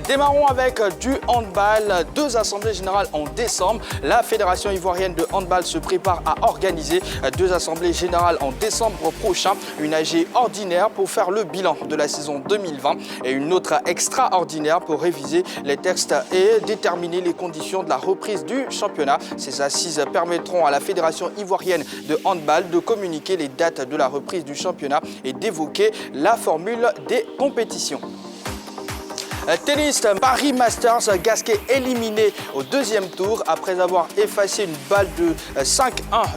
Démarrons avec du handball. 2 assemblées générales en décembre. La Fédération ivoirienne de handball se prépare à organiser 2 assemblées générales en décembre prochain. Une AG ordinaire pour faire le bilan de la saison 2020 et une autre extraordinaire pour réviser les textes et déterminer les conditions de la reprise du championnat. Ces assises permettront à la Fédération ivoirienne de handball de communiquer les dates de la reprise du championnat et d'évoquer la formule des compétitions. Tennis, Paris Masters, Gasquet éliminé au 2e tour après avoir effacé une balle de 5-1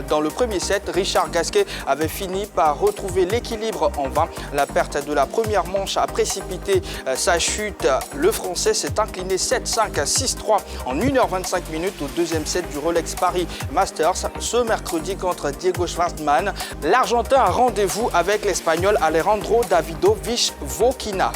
dans le premier set. Richard Gasquet avait fini par retrouver l'équilibre en vain. La perte de la première manche a précipité sa chute. Le Français s'est incliné 7-5 à 6-3 en 1h25 au 2e set du Rolex Paris Masters ce mercredi contre Diego Schwartzmann. L'Argentin a rendez-vous avec l'Espagnol Alejandro Davidovich Fokina.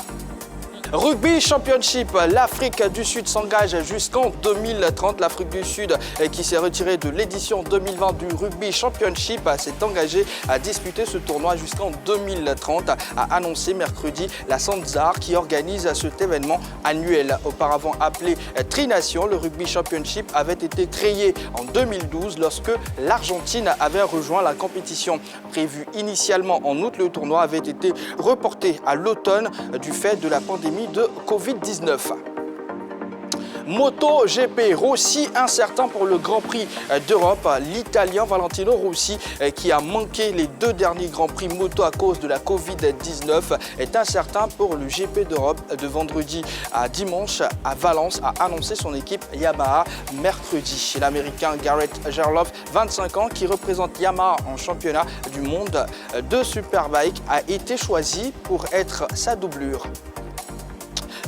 Rugby Championship, l'Afrique du Sud s'engage jusqu'en 2030. L'Afrique du Sud, qui s'est retirée de l'édition 2020 du Rugby Championship, s'est engagée à disputer ce tournoi jusqu'en 2030, a annoncé mercredi la Sanzar qui organise cet événement annuel. Auparavant appelé Tri-Nation, le Rugby Championship avait été créé en 2012 lorsque l'Argentine avait rejoint la compétition. Prévu initialement en août, le tournoi avait été reporté à l'automne du fait de la pandémie de Covid-19. MotoGP, Rossi incertain pour le Grand Prix d'Europe. L'Italien Valentino Rossi, qui a manqué les 2 derniers Grands Prix moto à cause de la Covid-19, est incertain pour le GP d'Europe de vendredi à dimanche à Valence, a annoncé son équipe Yamaha mercredi. L'Américain Garrett Gerloff, 25 ans, qui représente Yamaha en championnat du monde de Superbike, a été choisi pour être sa doublure.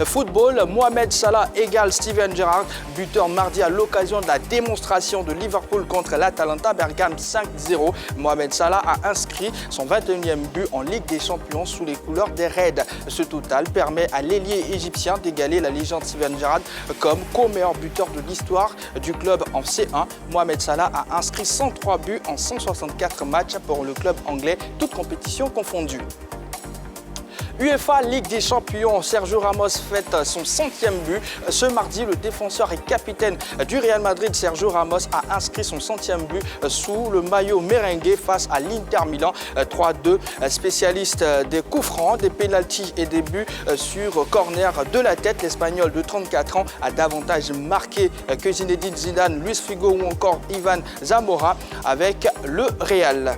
Football, Mohamed Salah égale Steven Gerrard, buteur mardi à l'occasion de la démonstration de Liverpool contre l'Atalanta Bergame 5-0. Mohamed Salah a inscrit son 21e but en Ligue des Champions sous les couleurs des Reds. Ce total permet à l'ailier égyptien d'égaler la légende Steven Gerrard comme co-meilleur buteur de l'histoire du club en C1. Mohamed Salah a inscrit 103 buts en 164 matchs pour le club anglais, toutes compétitions confondues. UEFA Ligue des Champions, Sergio Ramos fête son 100e but. Ce mardi, le défenseur et capitaine du Real Madrid, Sergio Ramos, a inscrit son 100e but sous le maillot merengue face à l'Inter Milan 3-2. Spécialiste des coups francs, des pénaltys et des buts sur corner de la tête, l'Espagnol de 34 ans a davantage marqué que Zinedine Zidane, Luis Figo ou encore Ivan Zamora avec le Real.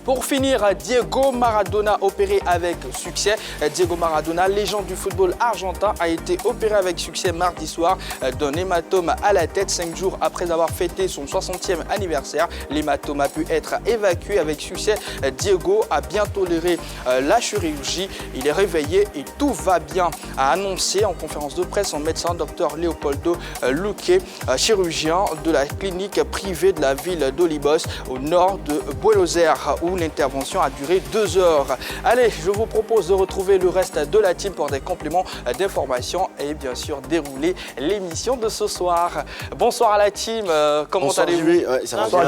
Pour finir, Diego Maradona opéré avec succès. Diego Maradona, légende du football argentin, a été opéré avec succès mardi soir d'un hématome à la tête 5 jours après avoir fêté son 60e anniversaire. L'hématome a pu être évacué avec succès. Diego a bien toléré la chirurgie. Il est réveillé et tout va bien, a annoncé en conférence de presse son médecin Dr Leopoldo Luque, chirurgien de la clinique privée de la ville d'Olivos au nord de Buenos Aires, où l'intervention a duré 2 heures. Allez, je vous propose de retrouver le reste de la team pour des compléments d'information et bien sûr dérouler l'émission de ce soir. Bonsoir à la team, comment allez-vous? Ça va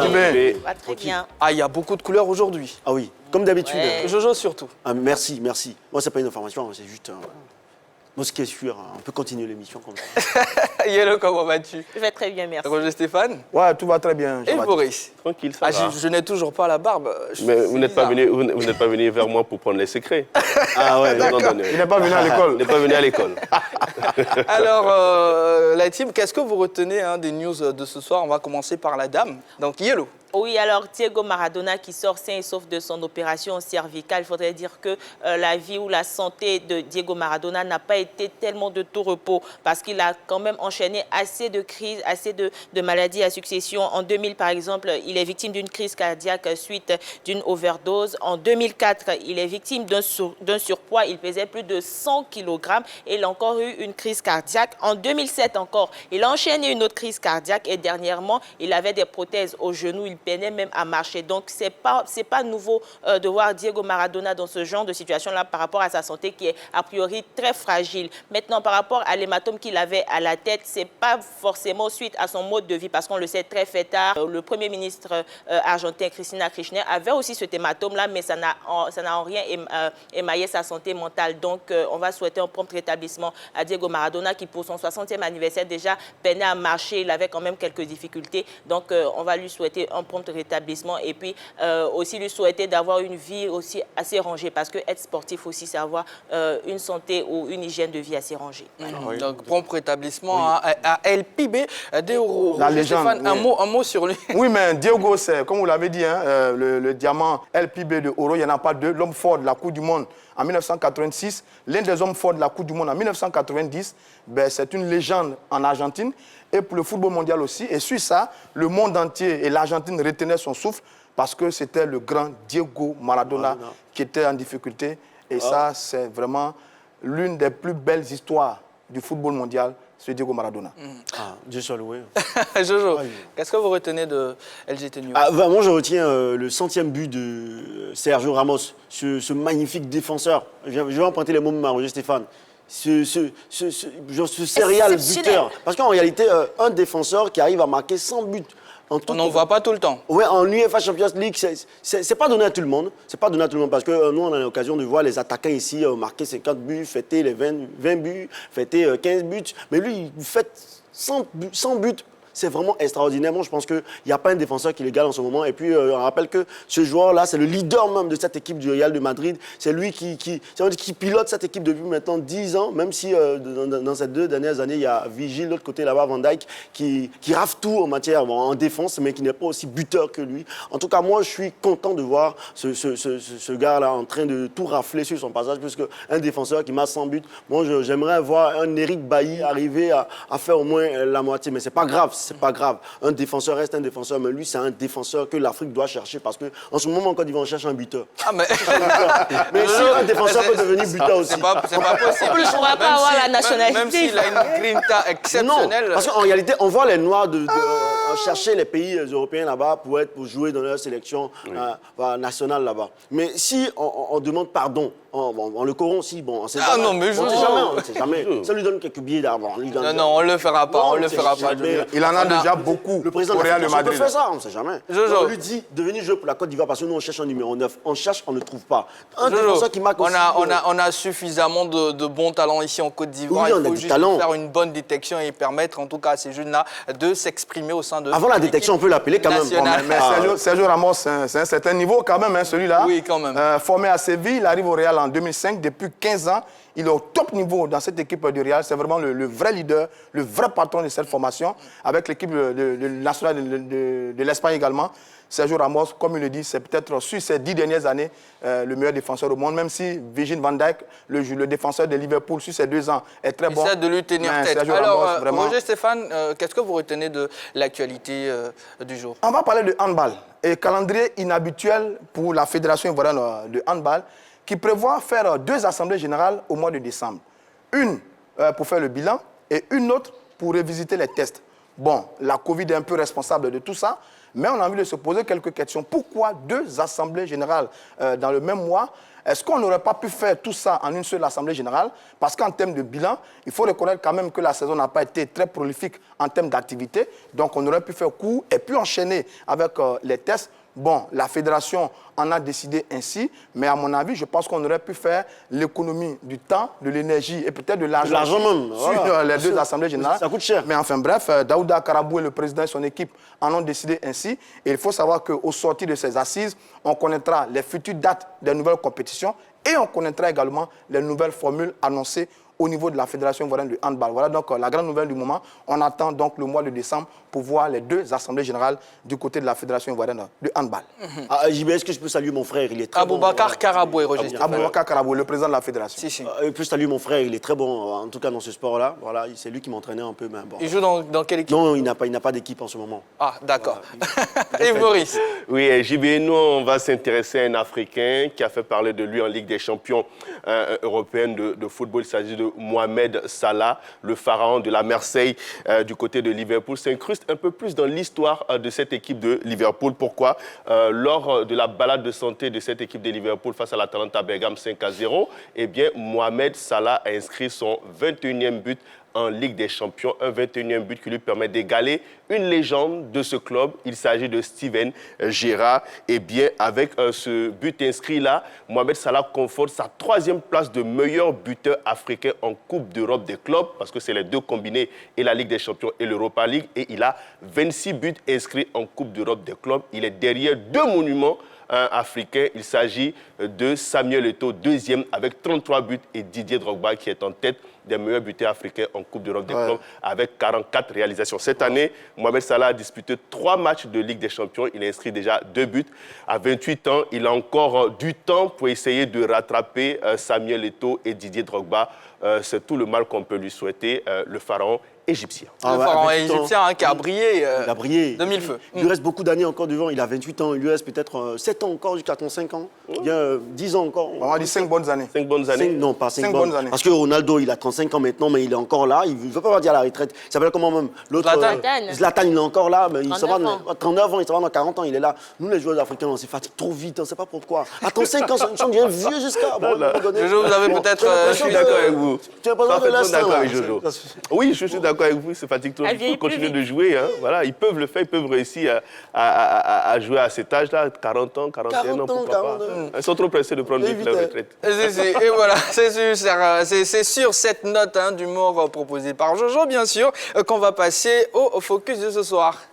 très bien. Ah, il y a beaucoup de couleurs aujourd'hui. Ah oui, comme d'habitude. Ouais. Jojo surtout. Ah, merci. Moi, c'est pas une information, c'est juste... Moi, ce qui est sûr, on peut continuer l'émission comme ça. Yellow, comment vas-tu? Je vais très bien, merci. Roger Stéphane? Ouais, tout va très bien. Et Boris? Tranquille, ça va. Je n'ai toujours pas la barbe. Mais vous n'êtes pas venu vers moi pour prendre les secrets. Ah ouais, Non. Il n'est pas venu à l'école. Il n'est pas venu à l'école. Alors, la team, qu'est-ce que vous retenez des news de ce soir? On va commencer par la dame. Donc, Yellow. Oui, alors Diego Maradona qui sort sain et sauf de son opération cervicale. Il faudrait dire que la vie ou la santé de Diego Maradona n'a pas été tellement de tout repos parce qu'il a quand même enchaîné assez de crises, assez de maladies à succession. En 2000, par exemple, il est victime d'une crise cardiaque suite d'une overdose. En 2004, il est victime d'un surpoids. Il pesait plus de 100 kg et il a encore eu une crise cardiaque. En 2007 encore, il a enchaîné une autre crise cardiaque et dernièrement, il avait des prothèses au genou. Il peinait même à marcher. Donc, c'est pas nouveau de voir Diego Maradona dans ce genre de situation-là par rapport à sa santé qui est a priori très fragile. Maintenant, par rapport à l'hématome qu'il avait à la tête, c'est pas forcément suite à son mode de vie parce qu'on le sait très fêtard. Le Premier ministre argentin, Cristina Kirchner, avait aussi cet hématome-là, mais ça n'a en rien émaillé sa santé mentale. Donc, on va souhaiter un prompt rétablissement à Diego Maradona qui, pour son 60e anniversaire, déjà peinait à marcher. Il avait quand même quelques difficultés. Donc, on va lui souhaiter un prompt rétablissement et puis aussi lui souhaiter d'avoir une vie aussi assez rangée parce que être sportif aussi, c'est avoir une santé ou une hygiène de vie assez rangée. Donc, prompt rétablissement à El Pibe de Oro. La légende. Stéphane, un mot sur lui. Oui, mais Diego, c'est, comme vous l'avez dit, hein, le diamant El Pibe de Oro, il n'y en a pas deux. L'homme fort de la Coupe du Monde en 1986, l'un des hommes forts de la Coupe du Monde en 1990, ben, c'est une légende en Argentine et pour le football mondial aussi. Et sur ça, le monde entier et l'Argentine retenaient son souffle parce que c'était le grand Diego Maradona qui était en difficulté. Et ça, c'est vraiment l'une des plus belles histoires du football mondial, c'est Diego Maradona. Dieu soit loué. Jojo, qu'est-ce que vous retenez de LGT News? Moi, je retiens le 100e but de Sergio Ramos, ce magnifique défenseur. Je vais emprunter les mots de Roger Stéphane. Ce serial buteur. Parce qu'en réalité, un défenseur qui arrive à marquer 100 buts. On n'en voit pas tout le temps. Oui, en UEFA Champions League, c'est pas donné à tout le monde. C'est pas donné à tout le monde parce que nous, on a l'occasion de voir les attaquants ici marquer 50 buts, fêter les 20 buts, fêter 15 buts. Mais lui, il fête 100 buts. C'est vraiment extraordinaire. Moi, je pense qu'il n'y a pas un défenseur qui l'égale en ce moment. Et puis, on rappelle que ce joueur-là, c'est le leader même de cette équipe du Real de Madrid. C'est lui qui pilote cette équipe depuis maintenant 10 ans, même si dans ces 2 dernières années, il y a Vigil, de l'autre côté là-bas, Van Dijk, qui rafle tout en matière, en défense, mais qui n'est pas aussi buteur que lui. En tout cas, moi, je suis content de voir ce gars-là en train de tout rafler sur son passage, puisque un défenseur qui marque 100 buts, moi, j'aimerais voir un Eric Bailly arriver à faire au moins la moitié. Mais c'est pas grave. C'est pas grave. Un défenseur reste un défenseur, mais lui, c'est un défenseur que l'Afrique doit chercher parce qu'en ce moment, en Côte d'Ivoire, on cherche un buteur. Mais si un défenseur peut devenir buteur aussi. C'est pas possible. On ne pourra pas avoir la nationalité. Même s'il a une grinta exceptionnelle. Non, parce qu'en réalité, on voit les Noirs chercher les pays européens là-bas pour jouer dans leur sélection nationale là-bas. Mais si on demande pardon, on le corrompt aussi, bon, on sait jamais. Non, mais on ne sait jamais. Ça lui donne quelques billets d'argent. Non, on le fera pas, on le fera pas. Il en a déjà beaucoup. Le président au de la Real de Fédération Madrid. peut faire ça, on ne sait jamais. Jojo. On lui dit de venir jouer pour la Côte d'Ivoire parce que nous, on cherche un numéro 9. On cherche, on ne trouve pas. Un défenseur qui marque aussi. On a suffisamment de bons talents ici en Côte d'Ivoire. Oui, on a Il faut du juste talent. faire une bonne détection et permettre en tout cas à ces jeunes-là de s'exprimer au sein de. Avant la détection, on peut l'appeler quand même. Nationale. Mais Sergio Ramos, c'est un certain niveau quand même, hein, celui-là. Oui, quand même. Formé à Séville, il arrive au Real en 2005. Depuis 15 ans, il est au top niveau dans cette équipe du Real. C'est vraiment le vrai leader, le vrai patron de cette formation, avec l'équipe nationale de l'Espagne également. Sergio Ramos, comme il le dit, c'est peut-être sur ces 10 dernières années le meilleur défenseur au monde, même si Virgil van Dijk, le défenseur de Liverpool, sur ces 2 ans, est très bon. Il essaie de lui tenir tête. Sergio Alors, Ramos, vraiment... Roger Stéphane, qu'est-ce que vous retenez de l'actualité du jour? On va parler de handball. Et calendrier inhabituel pour la Fédération ivoirienne de handball qui prévoit faire 2 assemblées générales au mois de décembre. Une pour faire le bilan et une autre pour revisiter les tests. Bon, la Covid est un peu responsable de tout ça, mais on a envie de se poser quelques questions. Pourquoi 2 assemblées générales dans le même mois? Est-ce qu'on n'aurait pas pu faire tout ça en une seule assemblée générale? Parce qu'en termes de bilan, il faut reconnaître quand même que la saison n'a pas été très prolifique en termes d'activité. Donc on aurait pu faire court et puis enchaîner avec les tests. Bon, la fédération en a décidé ainsi, mais à mon avis, je pense qu'on aurait pu faire l'économie du temps, de l'énergie et peut-être de l'argent même, sur les 2 assemblées générales. Ça coûte cher. Mais enfin bref, Daouda Karabou et le président et son équipe en ont décidé ainsi. Et il faut savoir qu'au sortir de ces assises, on connaîtra les futures dates des nouvelles compétitions et on connaîtra également les nouvelles formules annoncées au niveau de la Fédération ivoirienne de handball. Voilà donc la grande nouvelle du moment. On attend donc le mois de décembre pour voir les 2 assemblées générales du côté de la Fédération ivoirienne de handball. JB, est-ce que je peux saluer mon frère? Il est très bon. Aboubacar Karabou et Roger Stéphane. Aboubacar Karabou, le président de la Fédération. Si. Je peux saluer mon frère, il est très bon, en tout cas dans ce sport-là. Voilà, c'est lui qui m'entraînait un peu. Mais bon. Il joue dans quelle équipe? Non, il n'a pas d'équipe en ce moment. Ah, d'accord. Et Boris? Oui, JB, nous, on va s'intéresser à un Africain qui a fait parler de lui en Ligue des champions européenne de football. Il s'agit de de Mohamed Salah, le pharaon de la Marseille du côté de Liverpool, s'incruste un peu plus dans l'histoire de cette équipe de Liverpool. Pourquoi? Lors de la balade de santé de cette équipe de Liverpool face à l'Atalanta Bergame 5-0, eh bien, Mohamed Salah a inscrit son 21e but en Ligue des Champions, un 21e but qui lui permet d'égaler une légende de ce club. Il s'agit de Steven Gerrard. Et bien, avec ce but inscrit-là, Mohamed Salah conforte sa 3e place de meilleur buteur africain en Coupe d'Europe des clubs, parce que c'est les deux combinés, et la Ligue des Champions et l'Europa League. Et il a 26 buts inscrits en Coupe d'Europe des clubs. Il est derrière deux monuments africain. Il s'agit de Samuel Eto'o, 2e avec 33 buts, et Didier Drogba qui est en tête des meilleurs buteurs africains en Coupe d'Europe des clubs avec 44 réalisations. Cette année, Mohamed Salah a disputé 3 matchs de Ligue des Champions. Il a inscrit déjà 2 buts. À 28 ans, il a encore du temps pour essayer de rattraper Samuel Eto'o et Didier Drogba. C'est tout le mal qu'on peut lui souhaiter, le pharaon égyptien. Le pharaon égyptien qui a brillé, il a brillé de mille feux. Il lui reste beaucoup d'années encore devant. Il a 28 ans. Il lui reste peut-être 7 ans encore jusqu'à 35 ans. Il y a 10 ans encore. On va dire 5 bonnes années. 5 bonnes années. Non, pas 5 bonnes années. Parce que Ronaldo, il a 35 ans maintenant, mais il est encore là. Il ne veut pas partir à la retraite. Il s'appelle comment même? L'autre. Zlatan, il est encore là. Mais il se va 39 ans, il se va dans 40 ans, il est là. Nous, les joueurs africains, on s'est fatigué trop vite. On ne sait pas pourquoi. À 35 ans, on devient vieux jusqu'à. Jojo, vous avez peut-être. Je suis d'accord avec vous. Tu n'as pas besoin de l'instant. D'accord avec Jojo. Oui, je suis d'accord avec vous. C'est fatigant. Il faut continuer de jouer. Hein. Voilà, ils peuvent le faire, ils peuvent réussir à jouer à cet âge-là, 40 ans, 41 ans, pourquoi pas. Ils sont trop pressés de prendre la retraite. Et voilà, c'est sur cette note d'humour proposée par Jojo, bien sûr, qu'on va passer au focus de ce soir.